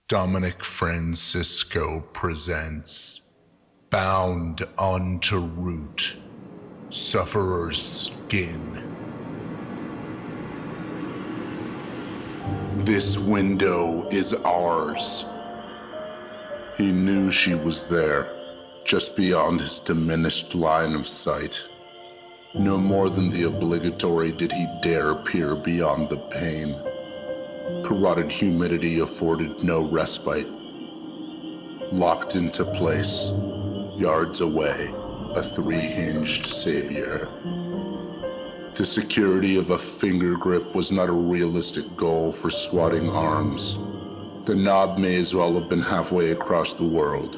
Dominic Francisco presents Bound Unto Root, Sufferer's Skin. This window is ours. He knew she was there, just beyond his diminished line of sight. No more than the obligatory did he dare peer beyond the pane. Corroded humidity afforded no respite. Locked into place, yards away, a three-hinged savior. The security of a finger grip was not a realistic goal for swatting arms. The knob may as well have been halfway across the world.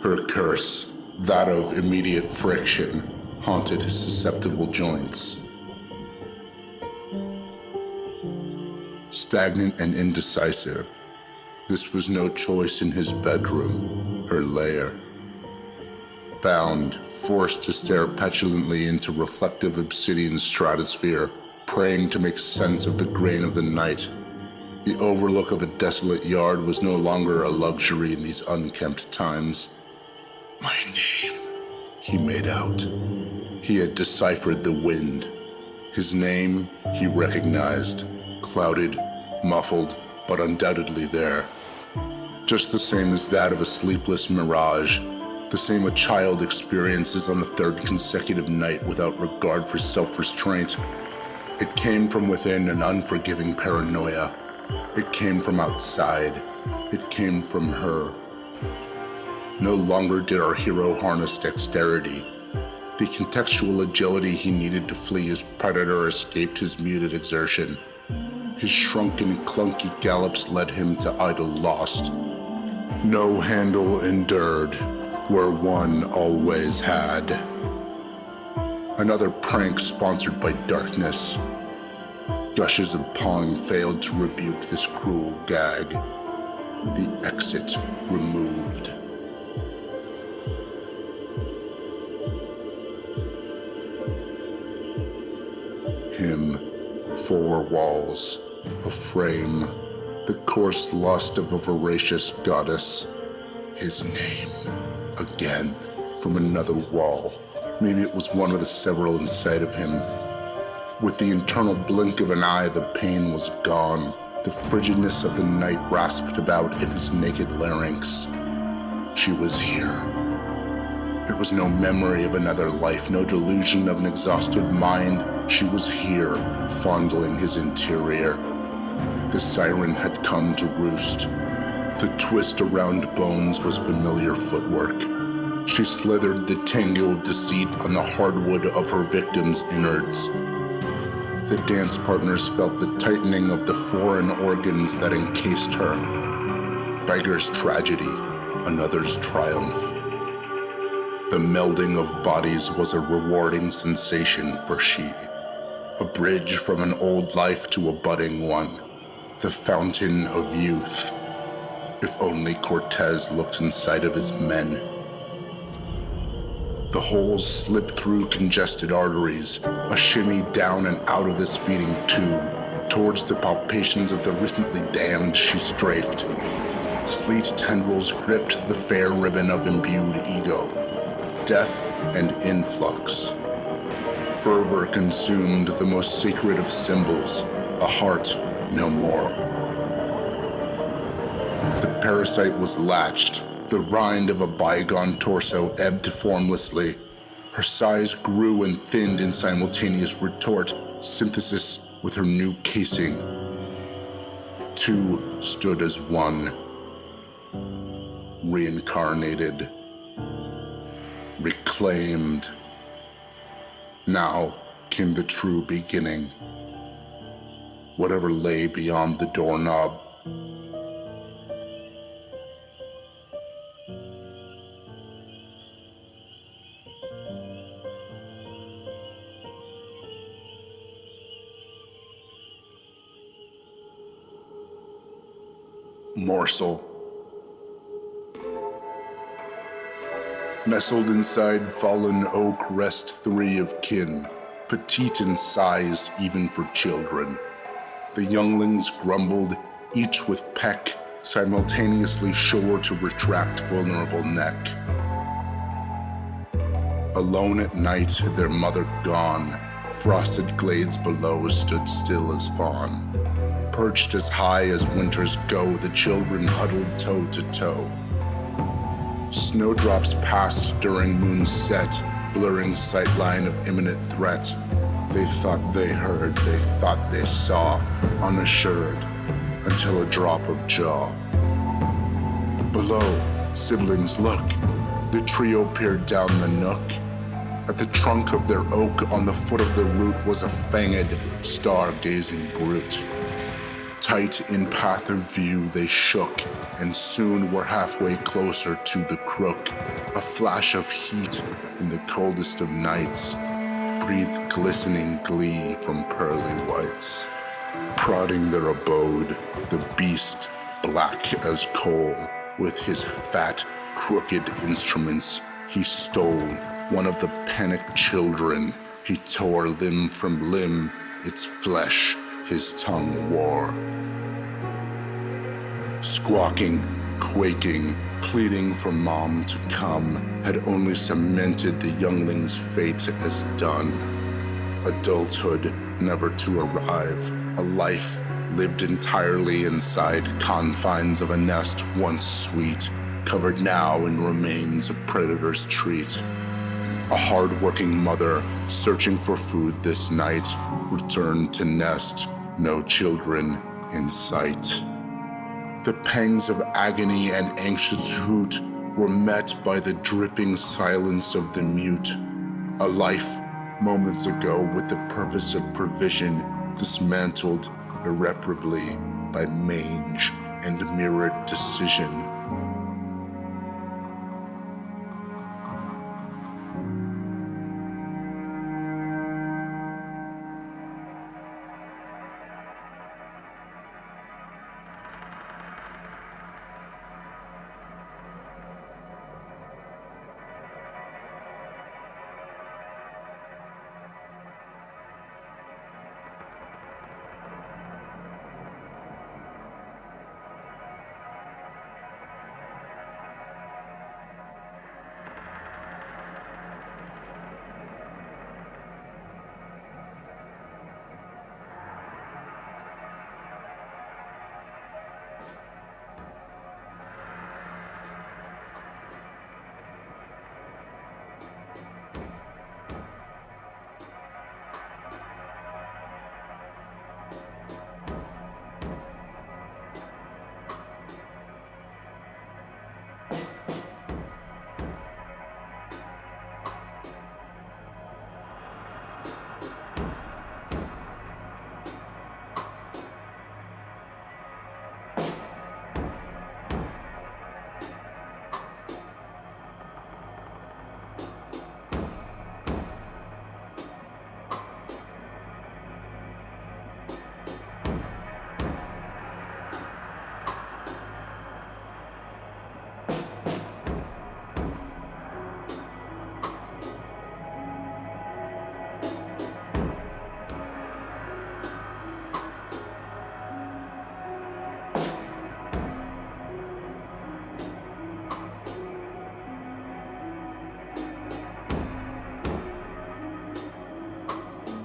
Her curse, that of immediate friction, haunted his susceptible joints. Stagnant and indecisive, this was no choice in his bedroom, her lair. Bound, forced to stare petulantly into reflective obsidian stratosphere, praying to make sense of the grain of the night. The overlook of a desolate yard was no longer a luxury in these unkempt times. "My name," he made out. He had deciphered the wind. His name he recognized, clouded, muffled, but undoubtedly there. Just the same as that of a sleepless mirage, the same a child experiences on the third consecutive night without regard for self-restraint. It came from within an unforgiving paranoia. It came from outside. It came from her. No longer did our hero harness dexterity. The contextual agility he needed to flee his predator escaped his muted exertion. His shrunken, clunky gallops led him to idle lost. No handle endured where one always had. Another prank sponsored by darkness. Gushes of pawing failed to rebuke this cruel gag. The exit removed. Him, four walls, a frame, the coarse lust of a voracious goddess. His name, again, from another wall. Maybe it was one of the several inside of him. With the internal blink of an eye, the pain was gone. The frigidness of the night rasped about in his naked larynx. She was here. It was no memory of another life, no delusion of an exhausted mind. She was here, fondling his interior. The siren had come to roost. The twist around bones was familiar footwork. She slithered the tango of deceit on the hardwood of her victim's innards. The dance partners felt the tightening of the foreign organs that encased her. Beggar's tragedy, another's triumph. The melding of bodies was a rewarding sensation for she. A bridge from an old life to a budding one. The fountain of youth. If only Cortez looked inside of his men. The holes slipped through congested arteries, a shimmy down and out of this feeding tube. Towards the palpations of the recently damned she strafed. Sleet tendrils gripped the fair ribbon of imbued ego. Death and influx. Fervor consumed the most sacred of symbols, a heart no more. The parasite was latched. The rind of a bygone torso ebbed formlessly. Her size grew and thinned in simultaneous retort, synthesis with her new casing. Two stood as one. Reincarnated. Reclaimed. Now came the true beginning. Whatever lay beyond the doorknob. Morsel. Nestled inside fallen oak rest three of kin, petite in size even for children. The younglings grumbled, each with peck simultaneously sure to retract vulnerable neck. Alone at night, their mother gone, frosted glades below stood still as fawn. Perched as high as winters go, the children huddled toe to toe. Snowdrops passed during moon's set, blurring sightline of imminent threat. They thought they heard, they thought they saw, unassured, until a drop of jaw. Below, siblings look, the trio peered down the nook. At the trunk of their oak, on the foot of the root, was a fanged, star-gazing brute. Tight in path of view they shook, and soon were halfway closer to the crook. A flash of heat in the coldest of nights breathed glistening glee from pearly whites. Prodding their abode, the beast, black as coal, with his fat, crooked instruments, he stole one of the panicked children. He tore limb from limb, its flesh his tongue wore. Squawking, quaking, pleading for mom to come, had only cemented the youngling's fate as done. Adulthood never to arrive, a life lived entirely inside confines of a nest once sweet, covered now in remains of predator's treat. A hard-working mother, searching for food this night, returned to nest, no children in sight. The pangs of agony and anxious hoot were met by the dripping silence of the mute. A life, moments ago, with the purpose of provision, dismantled irreparably by mange and mirrored decision.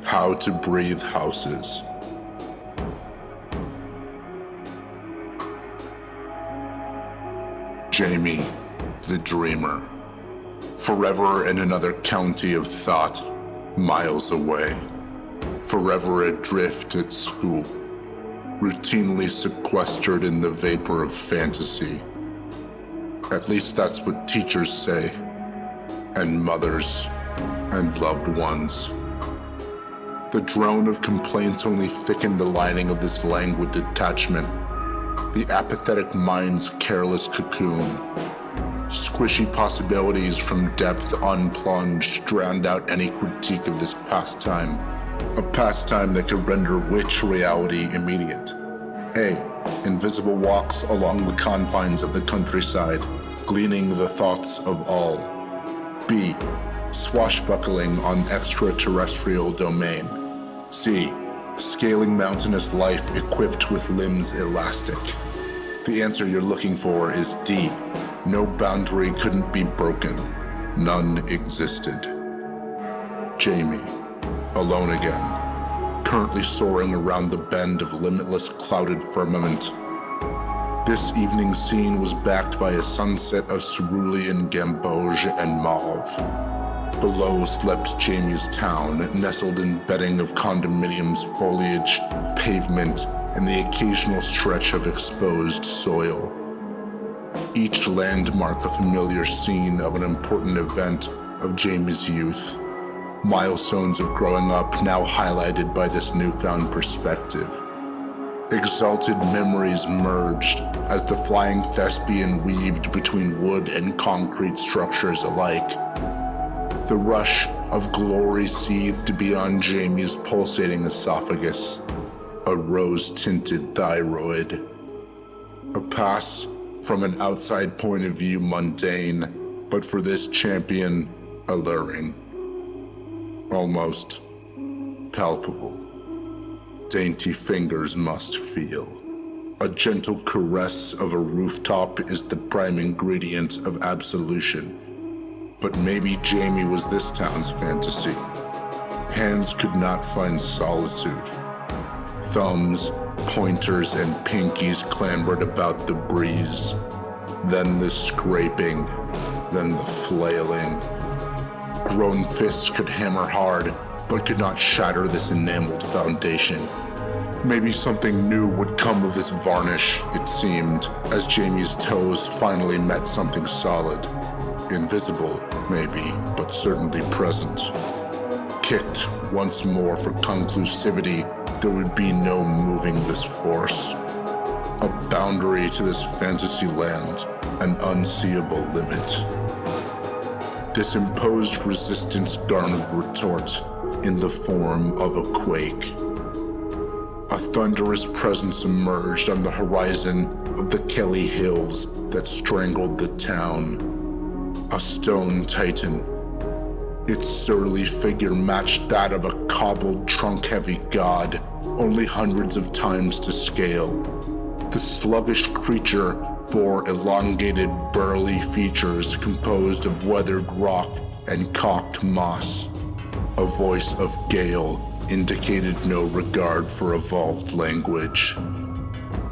How to breathe houses. Jamie, the dreamer, forever in another county of thought, miles away, forever adrift at school, routinely sequestered in the vapor of fantasy. At least that's what teachers say, and mothers, and loved ones. The drone of complaints only thickened the lining of this languid detachment, the apathetic mind's careless cocoon. Squishy possibilities from depth unplunged drowned out any critique of this pastime, a pastime that could render which reality immediate. A. Invisible walks along the confines of the countryside, gleaning the thoughts of all. B. Swashbuckling on extraterrestrial domain. C. Scaling mountainous life equipped with limbs elastic. The answer you're looking for is D. No boundary couldn't be broken. None existed. Jamie, alone again, currently soaring around the bend of limitless clouded firmament. This evening's scene was backed by a sunset of cerulean gamboge and mauve. Below slept Jamie's town, nestled in bedding of condominiums, foliage, pavement, and the occasional stretch of exposed soil. Each landmark a familiar scene of an important event of Jamie's youth. Milestones of growing up now highlighted by this newfound perspective. Exalted memories merged as the flying thespian weaved between wood and concrete structures alike. The rush of glory seethed beyond Jamie's pulsating esophagus, a rose-tinted thyroid. A pass from an outside point of view mundane, but for this champion, alluring. Almost palpable. Dainty fingers must feel. A gentle caress of a rooftop is the prime ingredient of absolution. But maybe Jamie was this town's fantasy. Hands could not find solitude. Thumbs, pointers, and pinkies clambered about the breeze. Then the scraping, then the flailing. Grown fists could hammer hard, but could not shatter this enameled foundation. Maybe something new would come of this varnish, it seemed, as Jamie's toes finally met something solid. Invisible, maybe, but certainly present. Kicked once more for conclusivity, there would be no moving this force. A boundary to this fantasy land, an unseeable limit. This imposed resistance garnered retort in the form of a quake. A thunderous presence emerged on the horizon of the Kelly Hills that strangled the town. A stone titan. Its surly figure matched that of a cobbled, trunk-heavy god, only hundreds of times to scale. The sluggish creature bore elongated, burly features composed of weathered rock and cocked moss. A voice of gale indicated no regard for evolved language.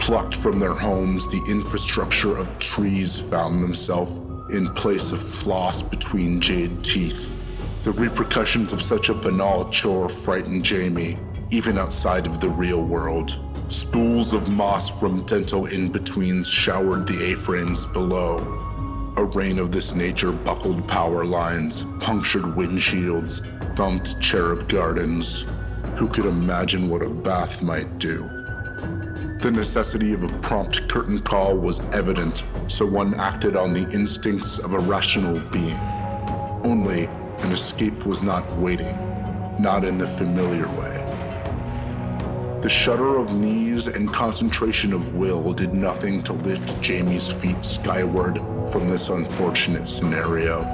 Plucked from their homes, the infrastructure of trees found themselves in place of floss between jade teeth. The repercussions of such a banal chore frightened Jamie, even outside of the real world. Spools of moss from dental in-betweens showered the A-frames below. A rain of this nature buckled power lines, punctured windshields, thumped cherub gardens. Who could imagine what a bath might do? The necessity of a prompt curtain call was evident, so one acted on the instincts of a rational being. Only an escape was not waiting, not in the familiar way. The shudder of knees and concentration of will did nothing to lift Jamie's feet skyward from this unfortunate scenario.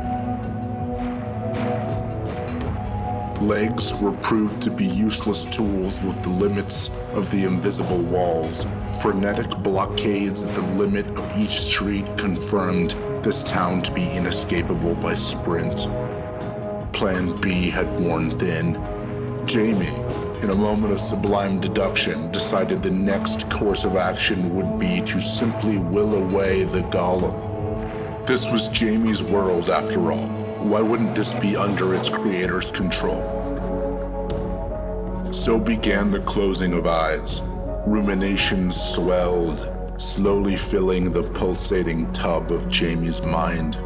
Legs were proved to be useless tools with the limits of the invisible walls. Frenetic blockades at the limit of each street confirmed this town to be inescapable by sprint. Plan B had worn thin. Jamie, in a moment of sublime deduction, decided the next course of action would be to simply will away the golem. This was Jamie's world after all. Why wouldn't this be under its creator's control? So began the closing of eyes. Ruminations swelled, slowly filling the pulsating tub of Jamie's mind.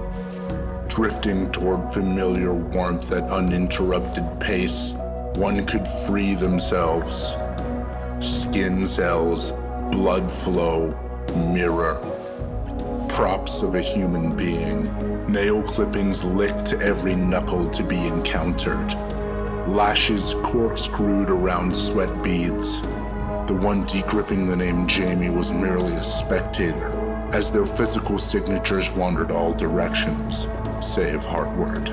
Drifting toward familiar warmth at uninterrupted pace, one could free themselves. Skin cells, blood flow, mirror. Props of a human being. Nail clippings licked every knuckle to be encountered. Lashes corkscrewed around sweat beads. The one decrypting the name Jamie was merely a spectator, as their physical signatures wandered all directions, save heartward.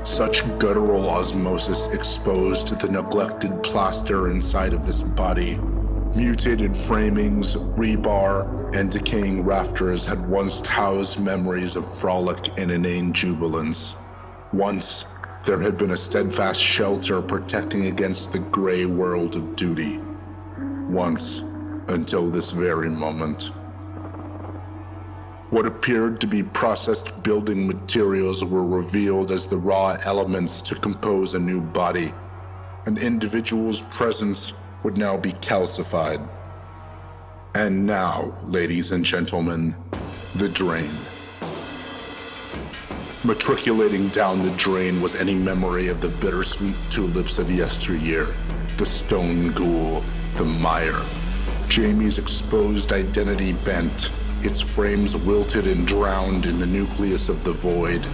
Such guttural osmosis exposed the neglected plaster inside of this body. Mutated framings, rebar, and decaying rafters had once housed memories of frolic and inane jubilance. Once, there had been a steadfast shelter protecting against the gray world of duty. Once, until this very moment. What appeared to be processed building materials were revealed as the raw elements to compose a new body. An individual's presence would now be calcified. And now, ladies and gentlemen, the drain. Matriculating down the drain was any memory of the bittersweet tulips of yesteryear, the stone ghoul, the mire. Jamie's exposed identity bent, its frames wilted and drowned in the nucleus of the void.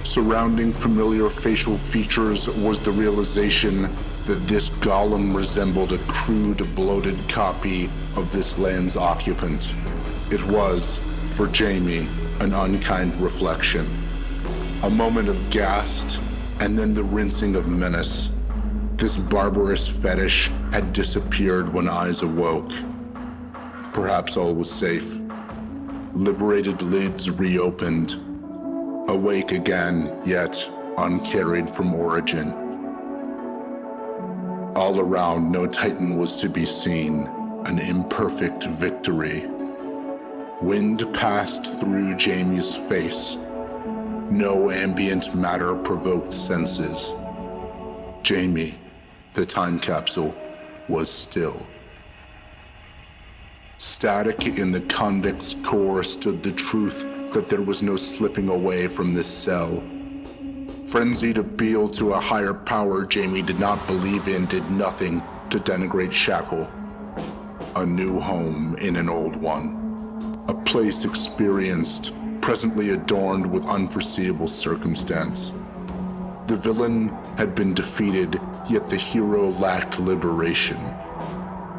Surrounding familiar facial features was the realization that this golem resembled a crude, bloated copy of this land's occupant. It was, for Jamie, an unkind reflection. A moment of ghast, and then the rinsing of menace. This barbarous fetish had disappeared when eyes awoke. Perhaps all was safe. Liberated lids reopened. Awake again, yet uncarried from origin. All around, no Titan was to be seen, an imperfect victory. Wind passed through Jamie's face. No ambient matter provoked senses. Jamie, the time capsule, was still. Static in the convict's core stood the truth that there was no slipping away from this cell. Frenzied appeal to a higher power Jamie did not believe in did nothing to denigrate Shackle. A new home in an old one. A place experienced, presently adorned with unforeseeable circumstance. The villain had been defeated, yet the hero lacked liberation.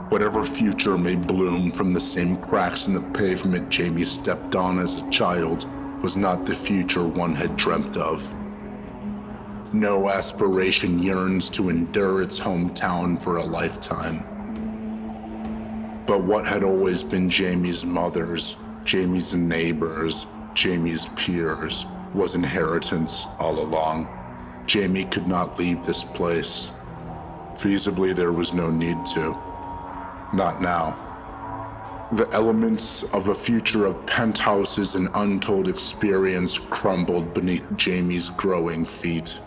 Whatever future may bloom from the same cracks in the pavement Jamie stepped on as a child was not the future one had dreamt of. No aspiration yearns to endure its hometown for a lifetime. But what had always been Jamie's mother's, Jamie's neighbors, Jamie's peers, was inheritance all along. Jamie could not leave this place. Feasibly, there was no need to. Not now. The elements of a future of penthouses and untold experience crumbled beneath Jamie's growing feet.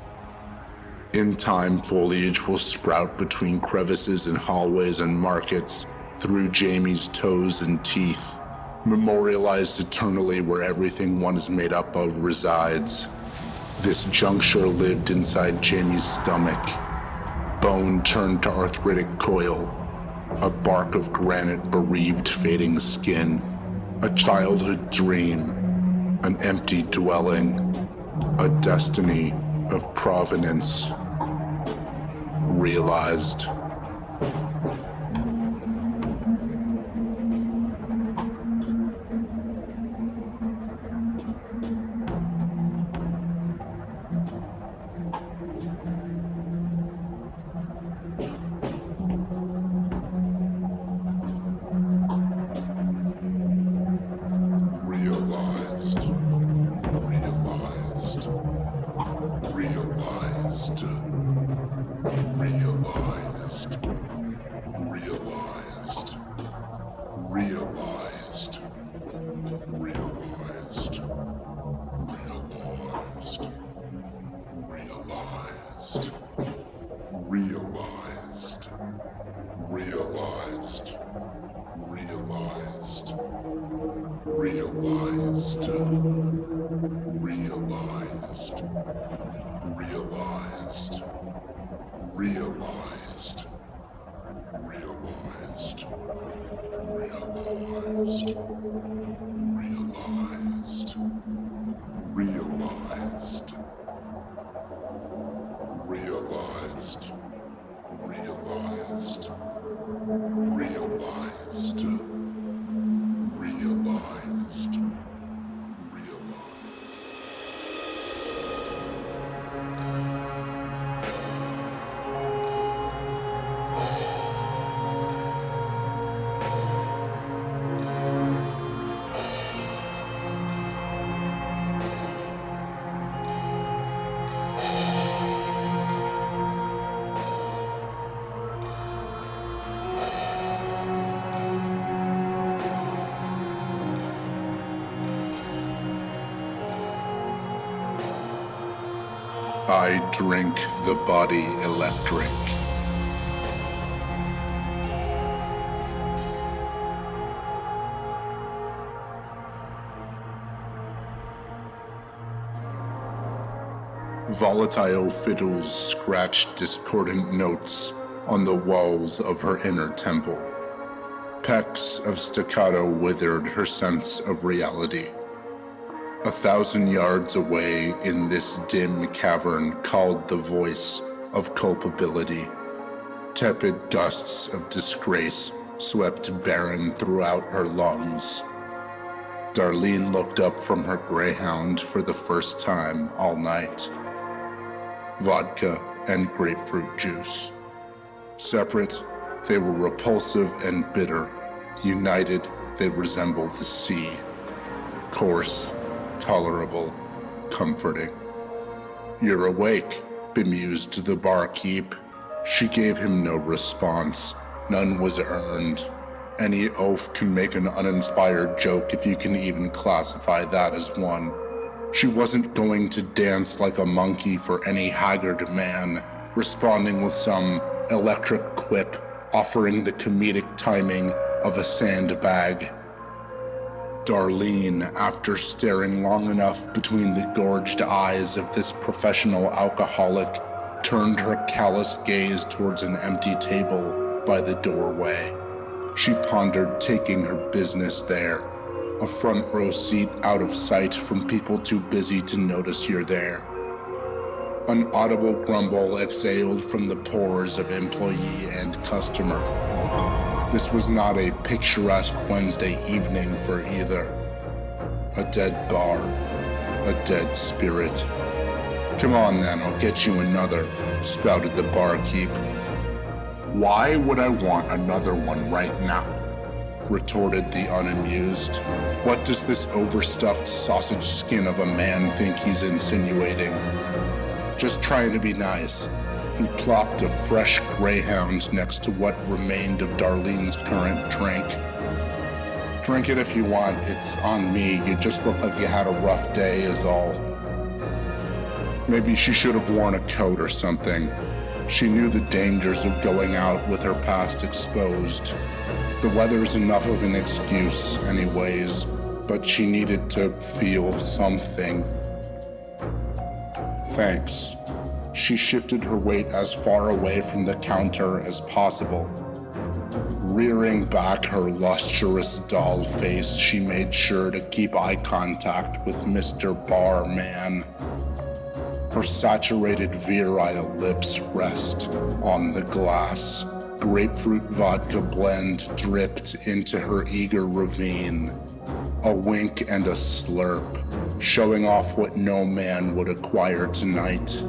In time, foliage will sprout between crevices and hallways and markets, through Jamie's toes and teeth, memorialized eternally where everything one is made up of resides. This juncture lived inside Jamie's stomach. Bone turned to arthritic coil. A bark of granite bereaved fading skin. A childhood dream. An empty dwelling. A destiny of provenance. Realized. I drink the body electric. Volatile fiddles scratched discordant notes on the walls of her inner temple. Pecks of staccato withered her sense of reality. 1,000 yards away in this dim cavern called the voice of culpability. Tepid gusts of disgrace swept barren throughout her lungs. Darlene looked up from her greyhound for the first time all night. Vodka and grapefruit juice. Separate, they were repulsive and bitter. United, they resemble the sea. Coarse, tolerable, comforting. "You're awake," bemused the barkeep. She gave him no response. None was earned. Any oaf can make an uninspired joke if you can even classify that as one. She wasn't going to dance like a monkey for any haggard man, responding with some electric quip, offering the comedic timing of a sandbag. Darlene, after staring long enough between the gorged eyes of this professional alcoholic, turned her callous gaze towards an empty table by the doorway. She pondered taking her business there. A front row seat out of sight from people too busy to notice you're there. An audible grumble exhaled from the pores of employee and customer. This was not a picturesque Wednesday evening for either. A dead bar, a dead spirit. "Come on then, I'll get you another," spouted the barkeep. "Why would I want another one right now?" retorted the unamused. "What does this overstuffed sausage skin of a man think he's insinuating?" "Just trying to be nice." He plopped a fresh greyhound next to what remained of Darlene's current drink. "Drink it if you want, it's on me. You just look like you had a rough day is all." Maybe she should have worn a coat or something. She knew the dangers of going out with her past exposed. The weather's enough of an excuse anyways, but she needed to feel something. "Thanks." She shifted her weight as far away from the counter as possible. Rearing back her lustrous doll face, she made sure to keep eye contact with Mr. Barman. Her saturated virile lips rest on the glass. Grapefruit vodka blend dripped into her eager ravine. A wink and a slurp, showing off what no man would acquire tonight.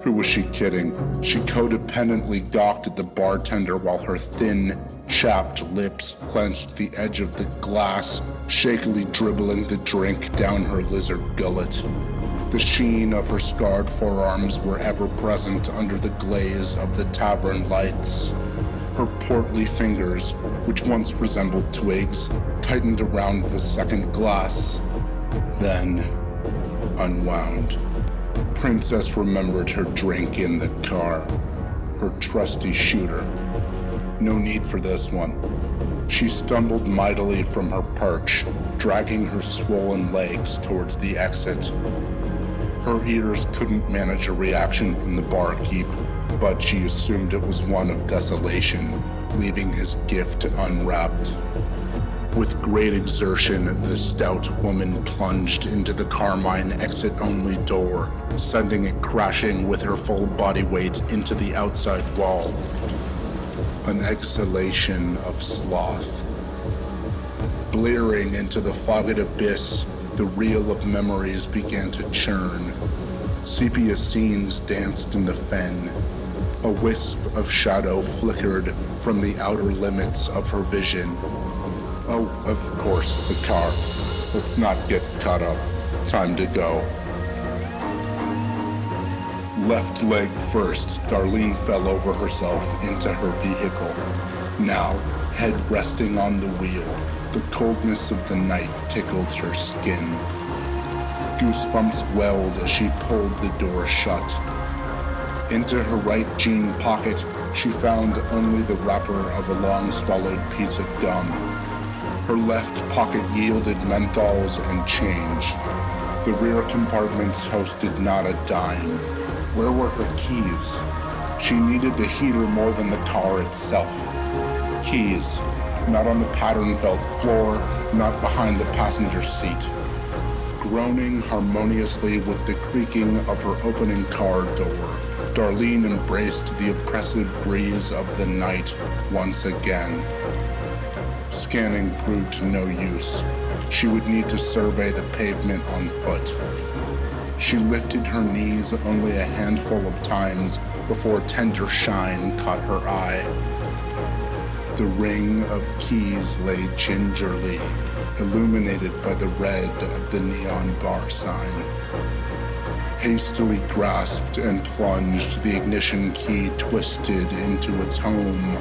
Who was she kidding? She codependently gawked at the bartender while her thin, chapped lips clenched the edge of the glass, shakily dribbling the drink down her lizard gullet. The sheen of her scarred forearms were ever present under the glaze of the tavern lights. Her portly fingers, which once resembled twigs, tightened around the second glass, then unwound. Princess remembered her drink in the car, her trusty shooter. No need for this one. She stumbled mightily from her perch, dragging her swollen legs towards the exit. Her ears couldn't manage a reaction from the barkeep, but she assumed it was one of desolation, leaving his gift unwrapped. With great exertion, the stout woman plunged into the carmine exit-only door, sending it crashing with her full body weight into the outside wall. An exhalation of sloth. Blearing into the fogged abyss, the reel of memories began to churn. Sepia scenes danced in the fen. A wisp of shadow flickered from the outer limits of her vision. Oh, of course, the car. Let's not get caught up. Time to go. Left leg first, Darlene fell over herself into her vehicle. Now, head resting on the wheel, the coldness of the night tickled her skin. Goosebumps welled as she pulled the door shut. Into her right jean pocket, she found only the wrapper of a long-swallowed piece of gum. Her left pocket yielded menthols and change. The rear compartments hosted not a dime. Where were her keys? She needed the heater more than the car itself. Keys, not on the pattern-felt floor, not behind the passenger seat. Groaning harmoniously with the creaking of her opening car door, Darlene embraced the oppressive breeze of the night once again. Scanning proved no use. She would need to survey the pavement on foot. She lifted her knees only a handful of times before tender shine caught her eye. The ring of keys lay gingerly, illuminated by the red of the neon bar sign. Hastily grasped and plunged, the ignition key twisted into its home.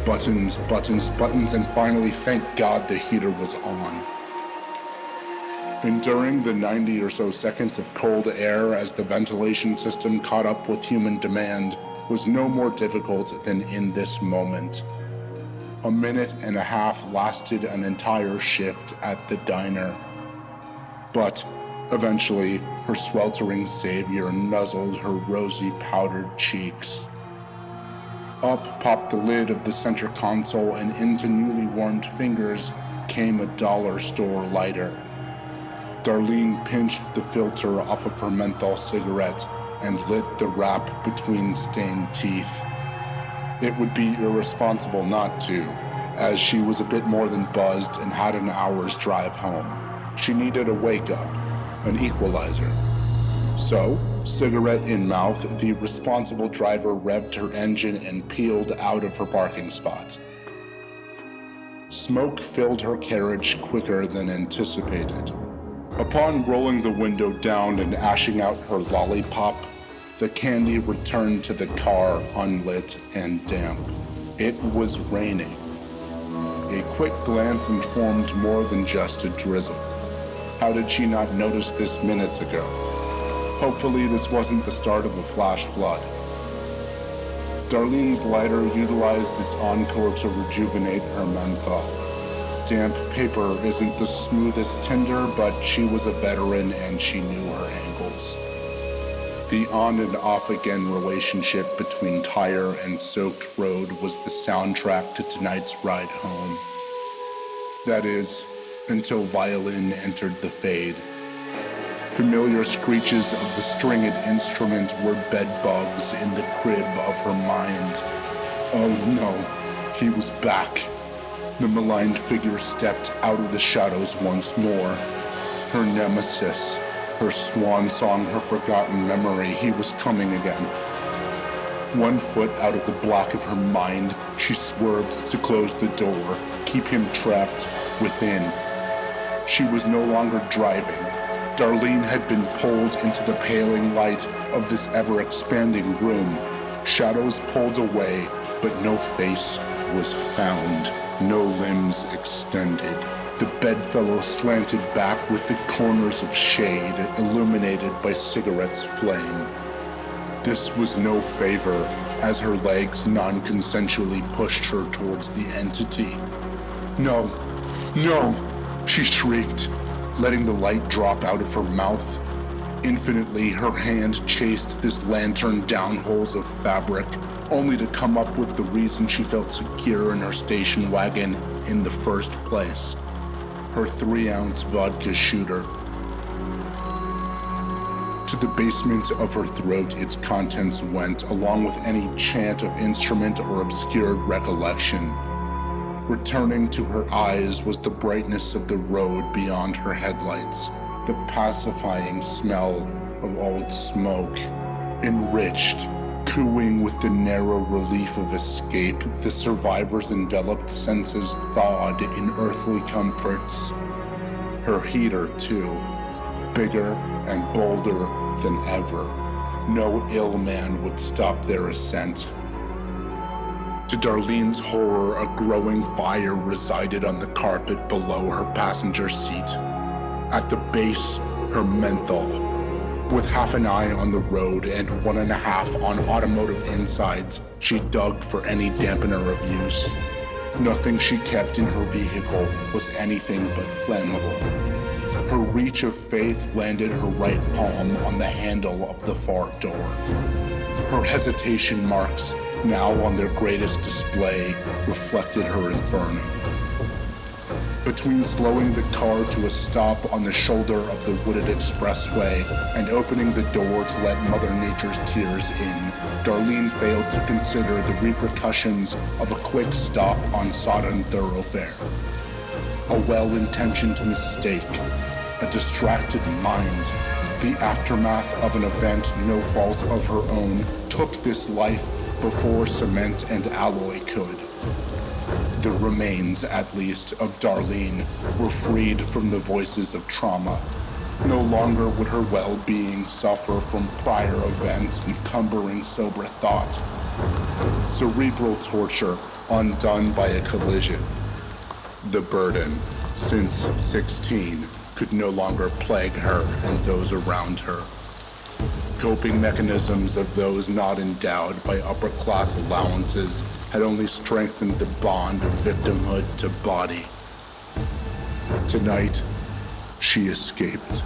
Buttons, buttons, buttons, and finally, thank God, the heater was on. Enduring the 90 or so seconds of cold air as the ventilation system caught up with human demand was no more difficult than in this moment. A minute and a half lasted an entire shift at the diner. But eventually, her sweltering savior nuzzled her rosy powdered cheeks. Up popped the lid of the center console, and into newly warmed fingers came a dollar store lighter. Darlene pinched the filter off of her menthol cigarette and lit the wrap between stained teeth. It would be irresponsible not to, as she was a bit more than buzzed and had an hour's drive home. She needed a wake-up, an equalizer. So, cigarette in mouth, the responsible driver revved her engine and peeled out of her parking spot. Smoke filled her carriage quicker than anticipated. Upon rolling the window down and ashing out her lollipop, the candy returned to the car unlit and damp. It was raining. A quick glance informed more than just a drizzle. How did she not notice this minutes ago? Hopefully this wasn't the start of a flash flood. Darlene's lighter utilized its encore to rejuvenate her menthol. Damp paper isn't the smoothest tinder, but she was a veteran and she knew her angles. The on and off again relationship between tire and soaked road was the soundtrack to tonight's ride home. That is, until violin entered the fade. Familiar screeches of the stringed instrument were bed bugs in the crib of her mind. Oh no, he was back. The maligned figure stepped out of the shadows once more. Her nemesis, her swan song, her forgotten memory, he was coming again. 1 foot out of the black of her mind, she swerved to close the door, keep him trapped within. She was no longer driving. Darlene had been pulled into the paling light of this ever-expanding room. Shadows pulled away, but no face was found. No limbs extended. The bedfellow slanted back with the corners of shade illuminated by cigarettes' flame. This was no favor, as her legs non-consensually pushed her towards the entity. No, no, she shrieked, letting the light drop out of her mouth. Infinitely, her hand chased this lantern down holes of fabric, only to come up with the reason she felt secure in her station wagon in the first place. Her 3-ounce vodka shooter. To the basement of her throat its contents went, along with any chant of instrument or obscured recollection. Returning to her eyes was the brightness of the road beyond her headlights, the pacifying smell of old smoke, enriched, cooing with the narrow relief of escape. The survivor's enveloped senses thawed in earthly comforts. Her heater, too, bigger and bolder than ever. No ill man would stop their ascent. To Darlene's horror, a growing fire resided on the carpet below her passenger seat. At the base, her menthol. With half an eye on the road and 1.5 on automotive insides, she dug for any dampener of use. Nothing she kept in her vehicle was anything but flammable. Her reach of faith landed her right palm on the handle of the far door. Her hesitation marks, now on their greatest display, reflected her inferno. Between slowing the car to a stop on the shoulder of the wooded expressway and opening the door to let Mother Nature's tears in, Darlene failed to consider the repercussions of a quick stop on sodden thoroughfare. A well-intentioned mistake, a distracted mind, the aftermath of an event no fault of her own, took this life before cement and alloy could. The remains, at least, of Darlene were freed from the voices of trauma. No longer would her well-being suffer from prior events encumbering sober thought. Cerebral torture undone by a collision. The burden, since 16, could no longer plague her and those around her. Coping mechanisms of those not endowed by upper-class allowances had only strengthened the bond of victimhood to body. Tonight, she escaped.